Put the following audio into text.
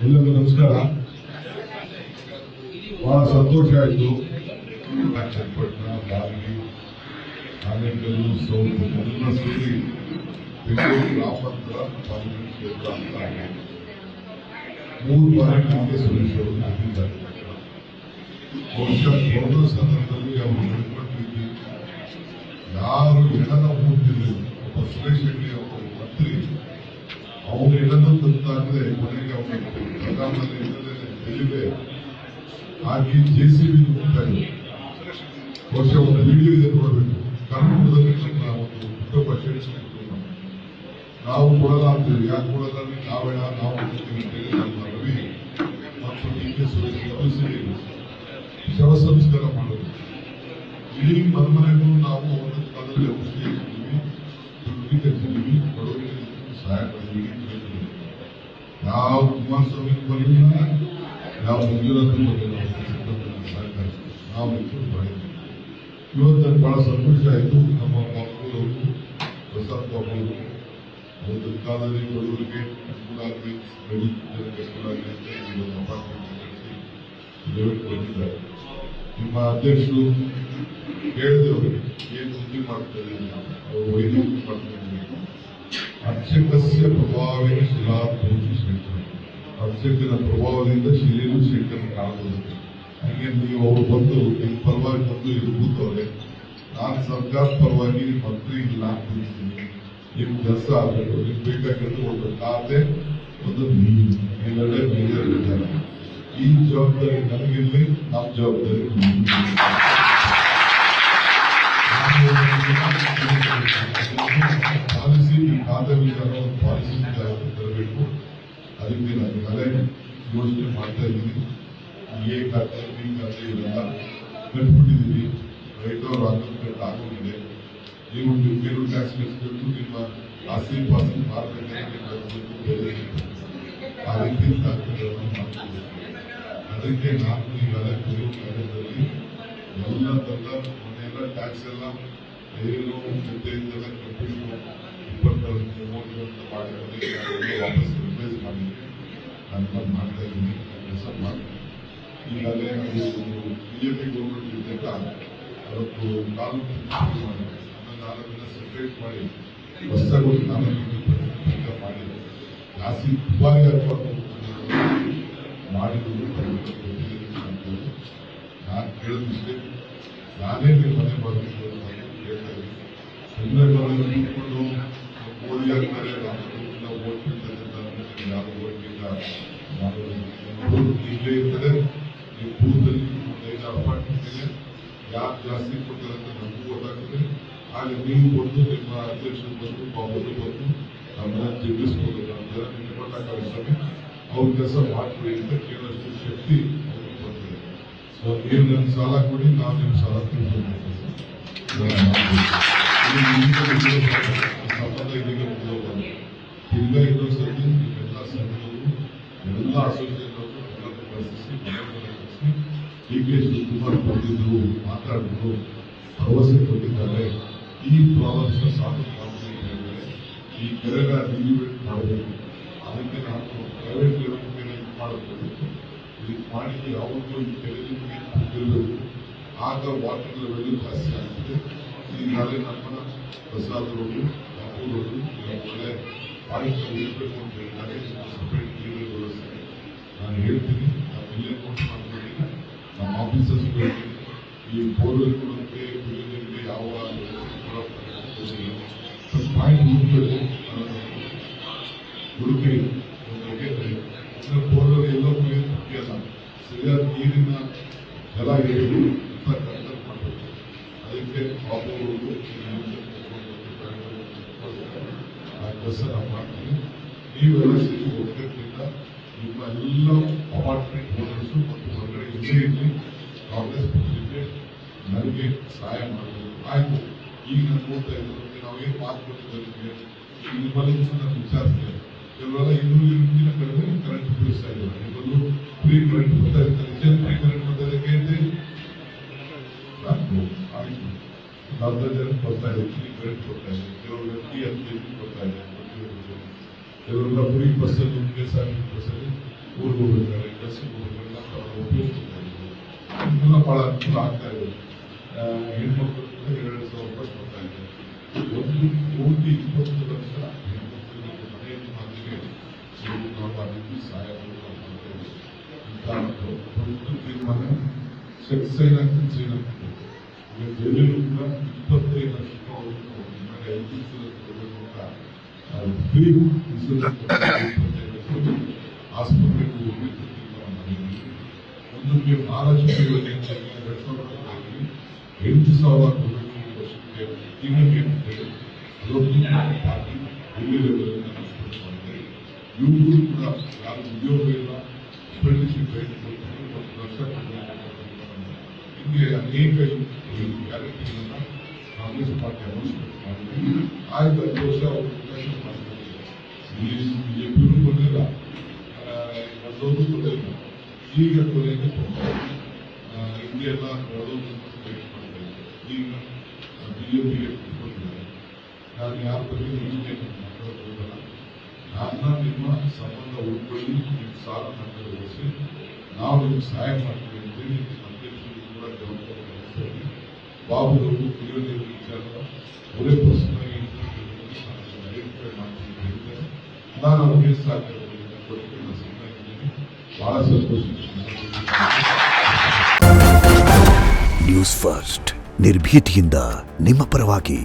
ಎಲ್ಲರಿಗೂ ನಮಸ್ಕಾರ. ಬಹಳ ಸಂತೋಷ ಆಯಿತು. ಚನ್ನಪಟ್ಟಣ, ಬಾಗಿ, ಆನೇಕಲ್ಲು, ಸೌತ್ ಎಲ್ಲ ಸೇರಿ ಬೆಂಗಳೂರು ಗ್ರಾಮಾಂತರ ಪಾರ್ಲಿಮೆಂಟ್ ಕ್ಷೇತ್ರ ಅಂತ 3 ಬಾರಿ ಕಾಂಗ್ರೆಸ್ ಸುರೇಶ್ ಅವರು ಗೆದ್ದಿದ್ದಾರೆ. ಬಹುಶಃ ಕೊರೋನಾ ಸಂದರ್ಭದಲ್ಲಿ ಅವರು ಹೇಳ್ಕೊಂಡಿದ್ದು ಯಾರು ಹೆಣನ ಮೂಡ್ತಿರ್ಲಿಲ್ಲ. ಒಬ್ಬ ಸುರೇಶ್ ಹೆಗ್ಡೆ ಅವರ ಮಂತ್ರಿ ಅವನು ಹೆಣನ ತಂದಾಗಲೇ ಕೊನೆಗೆ ಅವನು ಪ್ರಧಾನಮಂತ್ರಿ ಡೆಲ್ಲಿಗೆ ಹಾಕಿ JCB ಹೋಗ್ತಾ ಇದ್ರು. ಬಹುಶಃ ಒಂದು ವಿಡಿಯೋ ಇದೆ, ನೋಡಬೇಕು. ಕರ್ನಾಟಕದಲ್ಲಿ ನಮ್ಮ ಒಂದು ಕುಟುಂಬ ಶೇಷ ನಾವು ಕೊಡಲ್ಲ ಅಂತೀವಿ. ಯಾಕೆ ಕೊಡಲ್ಲ ಅಂದ್ರೆ ನಾವೇಣ ನಾವು ರವಿ ಮತ್ತು DK ಸುರೇಶ್ ಕಳಿಸಿ ಶವ ಸಂಸ್ಕಾರ ಮಾಡೋದು. ಇಡೀ ಮನೆಗೂ ನಾವು ಒಂದೊಂದು ಕಾಲದಲ್ಲಿ ಔಷಧಿ ಹಾಕಿದ್ದೀವಿ, ದುಡ್ಡು ಕಟ್ಟಿದ್ದೀವಿ, ಬಡವರಿಗೆ ಸಹಾಯ ಮಾಡಿದ್ದೀವಿ. ಯಾವ ಕುಮಾರಸ್ವಾಮಿ ಬರಲಿಲ್ಲ, ಯಾವ ಮಂಜುನಾಥ ಬರಲಿಲ್ಲ, ಸಹಕಾರ ನಾವು ಮಾಡಿದ್ದೀವಿ. ಇವತ್ತು ನನಗೆ ಬಹಳ ಸಂತೋಷ ಆಯಿತು. ನಮ್ಮ ಬಾಬುರವರು, ಪ್ರಸಾದ್ ಬಾಬು ಅವರು ಒಂದು ಕಾಲದಲ್ಲಿ ಬಡವರಿಗೆ ಅನುಕೂಲ ಬಂದಿದ್ದಾರೆ. ನಿಮ್ಮ ಅಧ್ಯಕ್ಷರು ಹೇಳಿದವರು ಏನು ಸುದ್ದಿ ಮಾಡ್ತಾರೆ, ಅವರು ವೈದ್ಯಕೀಯ ಮಾಡ್ತಾರೆ. ಅರ್ಚಕಸ್ಯ ಪ್ರಭಾವೇ ಶಿಲಾ ಪೂಜಿ ಶಂಕರ, ಅರ್ಚಕನ ಪ್ರಭಾವದಿಂದ ಶಿಲೆಯೂ ಶಂಕರ ಕಾಣಬಹುದು. ಹಾಗೆ ನೀವು ಅವರು ಬಂದು ನಿಮ್ಮ ಪರವಾಗಿ ಬಂದು ಇಲ್ಲಿ ಕೂತವ್ರೆ. ನಾನು ಸರ್ಕಾರ ಪರವಾಗಿ ನಿಮ್ಮ ಮಂತ್ರಿ ಇಲ್ಲ ಅಂತಿದ್ದೀನಿ. ನಿಮ್ಮ ಕೆಲಸ ಆಗಬೇಕು. ನಿಮ್ಗೆ ಬೇಕಾಗಿರೋದು ಒಂದು ಖಾತೆ, ಒಂದು ನೀರೇ ನೀರಿದ್ದಾರೆ. ಈ ಜವಾಬ್ದಾರಿ ನನಗಿರಲಿ, ನಮ್ಮ ಜವಾಬ್ದಾರಿ ಪಾಲಿಸಿ, ಈ ಖಾತೆ ವಿಚಾರ ಒಂದು ಪಾಲಿಸಿ ತರಬೇಕು. ಅದಕ್ಕೆ ನಾನು ಅದೇ ಯೋಚನೆ ಮಾಡ್ತಾ ಇದ್ದೀನಿ. ಎ ಖಾತೆ, ಬಿ ಖಾತೆ ಇವೆಲ್ಲ ಕಟ್ಬಿಟ್ಟಿದ್ದೀವಿ. ರೈತರು ಆಗೋದು ಆಗೋಗಿದೆ. ನೀವು ಬೇರೆ ಟ್ಯಾಕ್ಸ್ ಕಟ್ಟಿಬಿಟ್ಟು ನಿಮ್ಮ ಆಸ್ತಿ ಪಾಸ್ತಿ ಮಾರುಕಟ್ಟೆ ಬೇರೆ ಆ ರೀತಿ ಮಾಡ್ತಿದ್ದೇವೆ. ಅದಕ್ಕೆ ನಾನು ಈಗಾಗಲೇ ಕೆಲವು ಕಾರ್ಯದಲ್ಲಿ ಎಲ್ಲ ತಂದ ಮನೆಯೆಲ್ಲ ಟ್ಯಾಕ್ಸ್ ಎಲ್ಲ ಏನು ಜೊತೆಯಿಂದೆಲ್ಲ ಕಟ್ಟಿದ್ದು 20-30 ಅಂತ ಮಾಡಿ ವಾಪಸ್ ರಿಪ್ಲೇಸ್ ಮಾಡಿ ನಾನು ಮಾಡ್ತಾ ಇದ್ದೀನಿ. ಕೆಲಸ ಮಾಡ್ತೀನಿ. ಈಗಾಗಲೇ BJP ಗೌರ್ಮೆಂಟ್ ಇದ್ದಾಗ ಅವತ್ತು ಕಾನೂನು ಮಾಡಿ ಆಮೇಲೆ ಸೆಪರೇಟ್ ಮಾಡಿ ಹೊಸದಾಗಿ ಒಂದು ಕಾನೂನು ಮಾಡಿ ಜಾಸ್ತಿ ದುಬಾರಿ ಆಗಬಾರ್ದು ಮಾಡಿದ್ರು. ನಾನು ಕೇಳಿದ್ರೆ ನಾನೇ ನಿಮ್ಮ ಮನೆ ಬರಬೇಕು ಅಂತ ಕೇಳ್ತಾ ಇದ್ದೀನಿ. ಸುಮ್ಮನೆ ಕೂತ್ಕೊಂಡು ಮೋದಿ ಆಗ್ತಾರೆ, ನಾವು ಓಟ್ ಬಿಡ್ತಾರೆ, ಯಾರು ಓಟ್ಗಿಲ್ಲ ಮಾಡೋದು ಇಲ್ಲೇ ಇರ್ತದೆ. ನೀವು ಬೂತಲ್ಲಿ 5 ಅಪಾರ್ಟ್ಮೆಂಟ್ ಇದೆ, ಯಾರು ಜಾಸ್ತಿ ಕೊಡ್ತಾರೆ ಅಂತ ನಮಗೂ ಗೊತ್ತಾಗ್ತದೆ. ಹಾಗೆ ನೀವು ಬಂದು ನಿಮ್ಮ ಅಧ್ಯಕ್ಷರು ಬಂದು ಬಾಬರು ಬಂದು ನಮ್ಮನ್ನ ಜಿಗಿಸ್ಬೋದು. ನಮ್ಮ ನಿಮ್ಗೆ ಗೊತ್ತಾಗ್ತದೆ ಅವ್ರ ಕೆಲಸ ಮಾಡ್ತೀವಿ ಅಂತ ಕೇಳೋಷ್ಟು ಶಕ್ತಿ ಅವ್ರಿಗೆ ಬರ್ತದೆ. ಸೊ ನೀವು ನನ್ನ ಸಾಲ ಕೊಡಿ, ನಾವು ನಿಮ್ಮ ಸಾಲ ತಿಳ್ಕೊಬೇಕು. ಸಂಬಂಧ ಇದೀಗ ಮುಗಿದೋಗೋದು. ತಿರ್ಗಾ ಇನ್ನೊಂದು ಸತಿ ನಿಮ್ಮೆಲ್ಲ ಸಂಘಗಳು, ಎಲ್ಲ ಅಸೋಸಿಯೇಷನ್ ಎಲ್ಲರೂ ಕಳಿಸಿ ಕಳಿಸಿ DK ಶಿವಕುಮಾರ್ ಬಂದಿದ್ರು, ಮಾತಾಡಿದ್ರು, ಭರವಸೆ ಕೊಟ್ಟಿದ್ದಾರೆ. ಈ ಪ್ರಾಬ್ಲಮ್ಸ್ ಸಾಲ್ವ್ ಮಾಡ್ತೀನಿ ಅಂತ ಹೇಳಿದರೆ ಈ ಕೆರೆನ ರಿನ್ಯೂವೇಟ್ ಮಾಡಬೇಕು. ಅದಕ್ಕೆ ನಾವು ಪ್ರೈವೇಟ್ ಲೆವೆಲ್ ಮಾಡಬೇಕು. ಇದು ಮಾಡಿ ಯಾವಾಗಲೂ ಈ ಕೆರೆಯಲ್ಲಿ ನೀರು ಆಗ ವಾಟರ್ ಲೆವೆಲ್ ಜಾಸ್ತಿ ಆಗ್ತದೆ. ಈಗಾಗಲೇ ನಮ್ಮ ಪ್ರಸಾದ್ ಅವರು, ಬಾಬು ಅವರು ಒಳ್ಳೆ ಪಾಯಿಂಟ್ ಇರಬೇಕು ಅಂತ ಹೇಳಿದ್ದಾರೆ. ಸಪರೇಟ್ ನೀರಿನ ವ್ಯವಸ್ಥೆ ನಾನು ಹೇಳ್ತೀನಿ. ನಾವು ಇಲ್ಲೇ ನೋಟ್ ಮಾಡ್ತೀನಿ. ನಮ್ಮ ಆಫೀಸರ್ಸ್ ಈ ಬೋರ್ವೆಲ್ ಕೊಡೋಕ್ಕೆ ಬಿಲ್ಡಿಂಗ್ಗೆ ಯಾವ ಪಾಯಿಂಟ್ ಹುಡುಕಿ ಬೋರ್ವೆಲ್ ಎಲ್ಲ ಮುಗಿಯಲ್ಲ, ಸರಿಯಾದ ನೀರಿನ ಜಲ ಹೇಳಿ ಅಂತ ಮಾಡಬೇಕು. ಅದಕ್ಕೆ ಬಾಬು ಅವರು ಆ ಕೆಲಸ ನಾವು ಮಾಡ್ತೀವಿ. ನೀವೆಲ್ಲ ಸೇರಿ ಒಗ್ಗಟ್ಟಿನಿಂದ ನಿಮ್ಮ ಎಲ್ಲ ಅಪಾರ್ಟ್ಮೆಂಟ್ ಓನರ್ಸು ಮತ್ತು ಹೊರಗಡೆ ಇಲ್ಲೇ ಇರಲಿ ಕಾಂಗ್ರೆಸ್ ಪಕ್ಷಕ್ಕೆ ನನಗೆ ಸಹಾಯ ಮಾಡಬೇಕು. ಆಯ್ತು, ಈಗ ನಾನು ನೋಡ್ತಾ ಇರೋದಕ್ಕೆ ನಾವೇನು ಮಾತು ಕೊಟ್ಟಿದ್ದಾರೆ ನಿಮ್ಮಲ್ಲಿ ನಾನು ವಿಚಾರಿಸಿದೆ. ಕೆಲವೆಲ್ಲ 200 ಯೂನಿಟ್ಗಿಂತ ಕಡಿಮೆ ಕರೆಂಟ್ ಉಪಯೋಗಿಸ್ತಾ ಇದ್ದಾರೆ. ನಿಮ್ಮಲ್ಲೂ ಫ್ರೀ ಕರೆಂಟ್ ಬರ್ತಾ ಇರ್ತಾರೆ. ನಿಜ ಫ್ರೀ ಕರೆಂಟ್ ಬರ್ತಾ ಇದೆ ಕೇಳಿದೆ. ಆಯ್ತು, 40 ಜನ ಬರ್ತಾ ಇದೆ, ಫ್ರೀ ಕರೆಂಟ್ ಬರ್ತಾ ಇದೆ. ಕೆಲವರು FD ಅಂತ ಬರ್ತಾ ಇದೆ. ಕೆಲವರೆಲ್ಲ ಫ್ರೀ ಬಸ್ಸಲ್ಲಿ, KSRTC ಬಸ್ಸಲ್ಲಿ ಊರಿಗೆ ಹೋಗ್ಬೇಕಾದ್ರೆ ಕೆಲಸಕ್ಕೆ ಹೋಗ್ಬೇಕಾದ್ರೆ ಉಪಯೋಗಿಸ್ತಾ ಇದ್ರು. ಇದೆಲ್ಲ ಬಹಳ ಅನುಕೂಲ ಆಗ್ತಾ ಇದೆ. ಹೆಣ್ಮಕ್ಳು ಕೂಡ 2,000 ರೂಪಾಯಿ ಕೊಡ್ತಾ ಇದೆ. 1,20,00,000 ಹೆಣ್ಮಕ್ಳಿಗೆ ಮನೆಯಲ್ಲಿ ಮಾತಿಗೆ ನಾವು ಆ ರೀತಿ ಸಹಾಯ ಮಾಡ್ತಾ ಇದ್ದೀವಿ. ಇಂಥ ಒಂದು ತೀರ್ಮಾನ ಸಕ್ಸೈನ್ ಆಗ್ತಿದೆ. ಈಗ ಜೈಲಲ್ಲೂ ಕೂಡ 25 ಲಕ್ಷ ರೂಪಾಯಿ ಕೊಡಬೇಕು ಅಂತ ಫ್ರೀ ಆಸ್ಪತ್ರೆಗೆ ಹೋಗಿ ತೀರ್ಮಾನ ಮಾಡಿದ್ದೀವಿ. ಒಂದಕ್ಕೆ ಮಹಾರಾಷ್ಟ್ರ ಯೋಜನೆಯಲ್ಲಿ 2000 8,000 ಕೊಡಬೇಕು ವರ್ಷಕ್ಕೆ ತಿಂಗಳಿಗೆ ಅಂತೇಳಿ ಅದೊಂದು ಪಾರ್ಟಿ ಎಲ್ಲಿ ಲೆವೆಲ್ ಮಾಡಿದೆ. ಇವರು ಕೂಡ ಯಾರು ಉದ್ಯೋಗ ಇಲ್ಲ, ಅಪ್ರೆಂಟಿಸ್ಶಿಪ್ ಕೊಡ್ತಾರೆ, 1 ಲಕ್ಷ ಹಿಂಗೆ ಅನೇಕ ಗ್ಯಾರಂಟಿಗಳನ್ನ ಕಾಂಗ್ರೆಸ್ ಪಾರ್ಟಿ ಅನೌನ್ಸ್ಮೆಂಟ್ ಮಾಡಿದ್ವಿ. ಆಯ್ತು 5 ವರ್ಷ ಅವರು ಅವಕಾಶ ಮಾಡಿದ್ದಾರೆ. ಬಿಜೆಪಿಯೂ ಕೊಡಲಿಲ್ಲ, ಅದೊಂದು ಕೊಡಲಿಲ್ಲ. ಈಗ ಕೊನೆಗೆ ಹಿಂಗೆಲ್ಲ ಮಾಡೋದು ಮಾಡ್ತಾ ಇದ್ದಾರೆ. ಈಗ ಬಿಜೆಪಿಗೆ ಕೊಟ್ಟಿದ್ದಾರೆ. ನಾನು ಯಾರ ಬಗ್ಗೆ ಮಾತಾಡೋದಿಲ್ಲ. ನನ್ನ ನಿಮ್ಮ ಸಂಬಂಧ ಉಳ್ಕೊಳ್ಳಿ, ನಿಮ್ಮ ಸಾಲ ನನ್ನ ವಹಿಸಿ ನಾವು ನಿಮ್ಗೆ ಸಹಾಯ ಮಾಡ್ತೀವಿ ಅಂತೇಳಿ ಅಧ್ಯಕ್ಷರು ಕೂಡ ಜವಾಬ್ದಾರಿ ವಹಿಸ್ತಾರೆ. ಬಾಬುರವರು ಕುಡಿಯೋ ನೀರು ವಿಚಾರ ಅವರೇ ಪರ್ಸನಲಾಗಿ ಐಡೆಂಟಿಫೈ ಮಾಡ್ತೀನಿ ಹೇಳಿದ್ದಾರೆ. ನಾನು ಅವ್ರಿಗೆ ಸಹಕಾರದಿಂದ ಕೊಟ್ಟು ನಾನು ಸಿದ್ಧವಾಗಿದ್ದೀನಿ. ಬಹಳ ಸಂತೋಷ. ನ್ಯೂಸ್ ಫಸ್ಟ್ ನಿರ್ಭೀತಿಯಿಂದ ನಿಮ್ಮ ಪರವಾಗಿ.